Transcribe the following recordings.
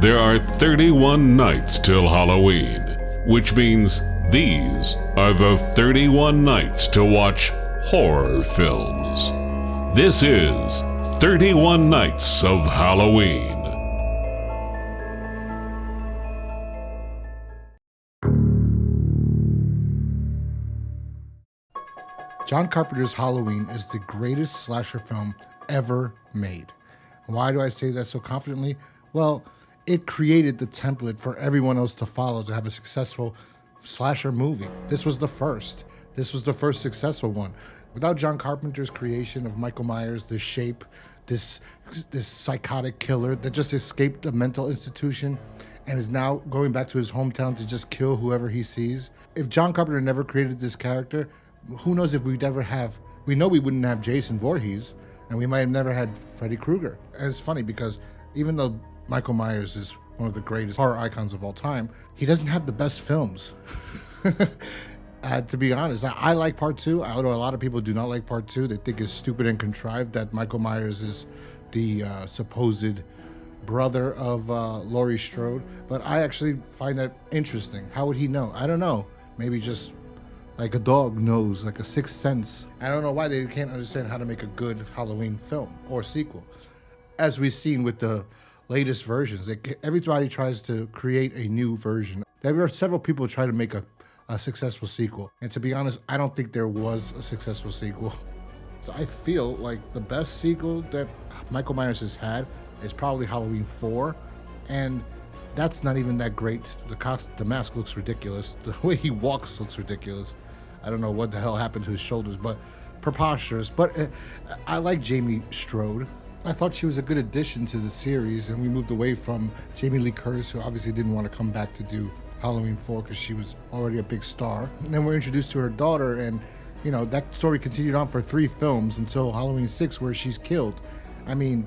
There are 31 nights till Halloween, which means these are the 31 nights to watch horror films. This is 31 Nights of Halloween. John Carpenter's Halloween is the greatest slasher film ever made. Why do I say that so confidently? Well, it created the template for everyone else to follow to have a successful slasher movie. This was the first. This was the first successful one. Without John Carpenter's creation of Michael Myers, this shape, this psychotic killer that just escaped a mental institution and is now going back to his hometown to just kill whoever he sees. If John Carpenter never created this character, who knows if we'd ever have, we know we wouldn't have Jason Voorhees, and we might have never had Freddy Krueger. And it's funny because even though Michael Myers is one of the greatest horror icons of all time, he doesn't have the best films. To be honest, I like part two. I know a lot of people do not like part two. They think it's stupid and contrived that Michael Myers is the supposed brother of Laurie Strode. But I actually find that interesting. How would he know? I don't know. Maybe just like a dog knows, like a sixth sense. I don't know why they can't understand how to make a good Halloween film or sequel. As we've seen with the latest versions, everybody tries to create a new version. There are several people trying to make a successful sequel. And to be honest, I don't think there was a successful sequel. So I feel like the best sequel that Michael Myers has had is probably Halloween 4. And that's not even that great. The mask looks ridiculous. The way he walks looks ridiculous. I don't know what the hell happened to his shoulders, but preposterous. But I like Jamie Strode. I thought she was a good addition to the series, and we moved away from Jamie Lee Curtis, who obviously didn't want to come back to do Halloween 4 because she was already a big star. And then we're introduced to her daughter, and you know that story continued on for 3 films until Halloween 6, where she's killed. I mean,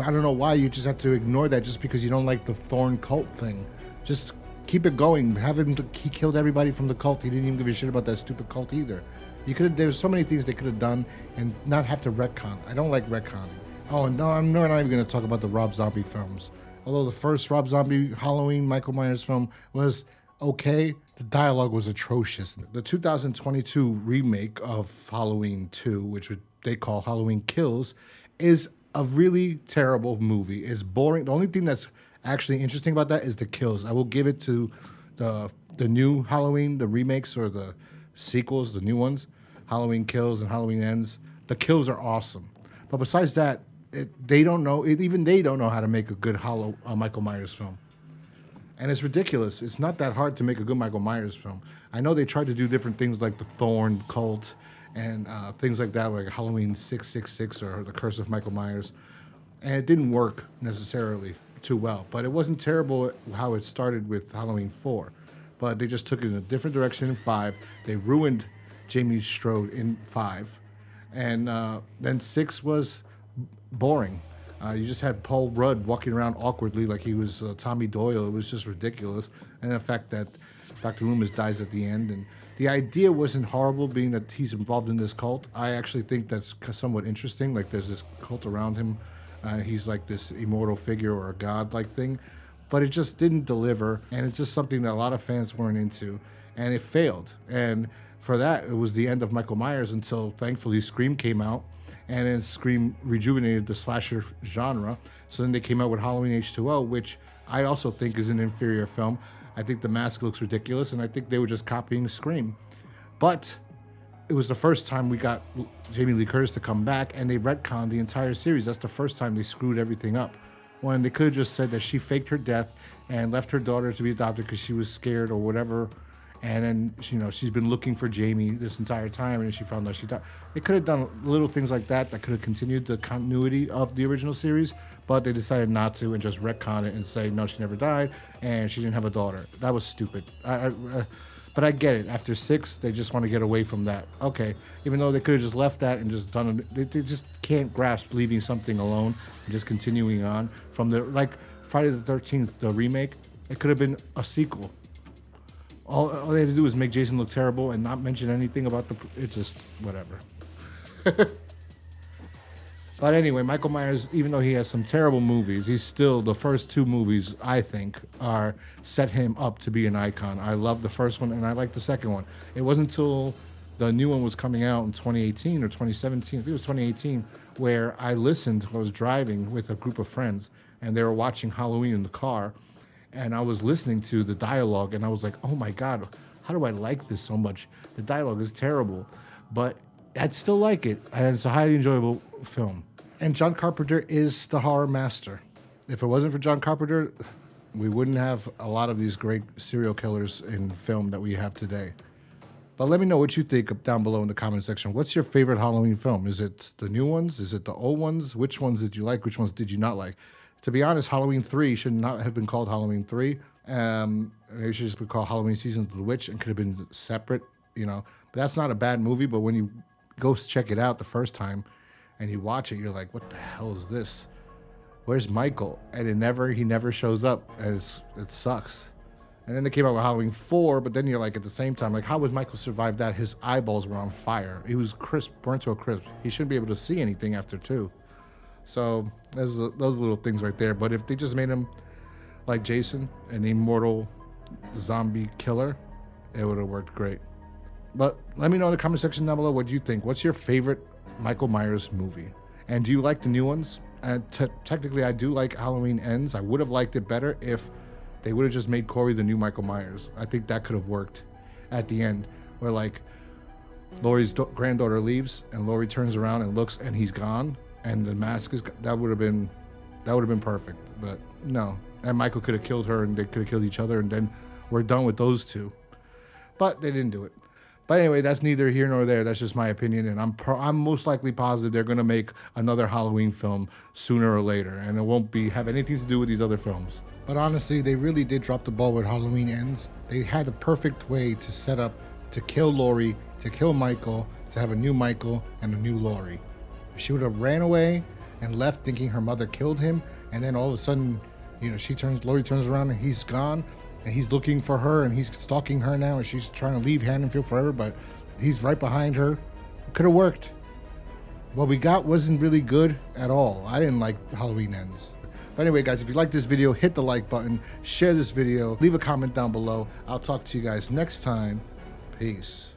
I don't know why you just have to ignore that just because you don't like the Thorn cult thing. Just keep it going. He killed everybody from the cult. He didn't even give a shit about that stupid cult either. There's so many things they could have done and not have to retcon. I don't like retconning. Oh, no, I'm not even going to talk about the Rob Zombie films. Although the first Rob Zombie Halloween Michael Myers film was okay, the dialogue was atrocious. The 2022 remake of Halloween 2, which they call Halloween Kills, is a really terrible movie. It's boring. The only thing that's actually interesting about that is the kills. I will give it to the new Halloween, the remakes or the sequels, the new ones, Halloween Kills and Halloween Ends. The kills are awesome. But besides that, they don't know how to make a good Michael Myers film. And it's ridiculous. It's not that hard to make a good Michael Myers film. I know they tried to do different things like the Thorn cult and things like that, like Halloween 666 or The Curse of Michael Myers. And it didn't work necessarily too well. But it wasn't terrible how it started with Halloween 4. But they just took it in a different direction in 5. They ruined Jamie Strode in 5. And then 6 was boring. You just had Paul Rudd walking around awkwardly like he was Tommy Doyle. It was just ridiculous. And the fact that Dr. Loomis dies at the end. And the idea wasn't horrible, being that he's involved in this cult. I actually think that's somewhat interesting. Like there's this cult around him. He's like this immortal figure or a god-like thing. But it just didn't deliver. And it's just something that a lot of fans weren't into. And it failed. And for that, it was the end of Michael Myers until thankfully Scream came out. And then Scream rejuvenated the slasher genre. So then they came out with Halloween H2O, which I also think is an inferior film. I think the mask looks ridiculous, and I think they were just copying Scream. But it was the first time we got Jamie Lee Curtis to come back, and they retconned the entire series. That's the first time they screwed everything up. When they could have just said that she faked her death and left her daughter to be adopted because she was scared or whatever. And then, she's been looking for Jamie this entire time, and she found out she died. They could have done little things like that could have continued the continuity of the original series, but they decided not to and just retcon it and say, no, she never died, and she didn't have a daughter. That was stupid. But I get it. After 6, they just want to get away from that. Okay, even though they could have just left that and just done it. They just can't grasp leaving something alone and just continuing on. From like Friday the 13th, the remake, it could have been a sequel. All they had to do was make Jason look terrible and not mention anything about it's just whatever. But anyway, Michael Myers, even though he has some terrible movies, he's still, the first two movies, I think, are set him up to be an icon. I love the first one and I like the second one. It wasn't until the new one was coming out in 2018 or 2017, I think it was 2018, where I listened, I was driving with a group of friends and they were watching Halloween in the car. And I was listening to the dialogue and I was like, oh my God, how do I like this so much? The dialogue is terrible, but I'd still like it. And it's a highly enjoyable film. And John Carpenter is the horror master. If it wasn't for John Carpenter, we wouldn't have a lot of these great serial killers in film that we have today. But let me know what you think down below in the comment section. What's your favorite Halloween film? Is it the new ones? Is it the old ones? Which ones did you like? Which ones did you not like? To be honest, Halloween 3 should not have been called Halloween 3. It should just be called Halloween Season of the Witch and could have been separate, you know. But that's not a bad movie, but when you go check it out the first time and you watch it, you're like, what the hell is this? Where's Michael? And he never shows up. And it sucks. And then they came out with Halloween 4, but then you're like, at the same time, like, how would Michael survive that? His eyeballs were on fire. He was crisp, burnt to a crisp. He shouldn't be able to see anything after 2. So those little things right there. But if they just made him like Jason, an immortal zombie killer, it would have worked great. But let me know in the comment section down below what you think. What's your favorite Michael Myers movie? And do you like the new ones? And technically, I do like Halloween Ends. I would have liked it better if they would have just made Corey the new Michael Myers. I think that could have worked at the end, where like Laurie's granddaughter leaves and Laurie turns around and looks and he's gone and the mask is that would have been perfect. But no, and Michael could have killed her and they could have killed each other and then we're done with those two. But they didn't do it. But anyway, that's neither here nor there. That's just my opinion, and I'm most likely positive they're going to make another Halloween film sooner or later, and it won't have anything to do with these other films. But honestly, they really did drop the ball with Halloween Ends. They had the perfect way to set up to kill Laurie, to kill Michael, to have a new Michael and a new Laurie. She would have ran away and left thinking her mother killed him, and then all of a sudden, you know, Laurie turns around and he's gone. And he's looking for her and he's stalking her now and she's trying to leave Haddonfield forever, but he's right behind her. It could have worked. What we got wasn't really good at all. I didn't like Halloween Ends. But anyway, guys, if you like this video, hit the like button, share this video, leave a comment down below. I'll talk to you guys next time. Peace.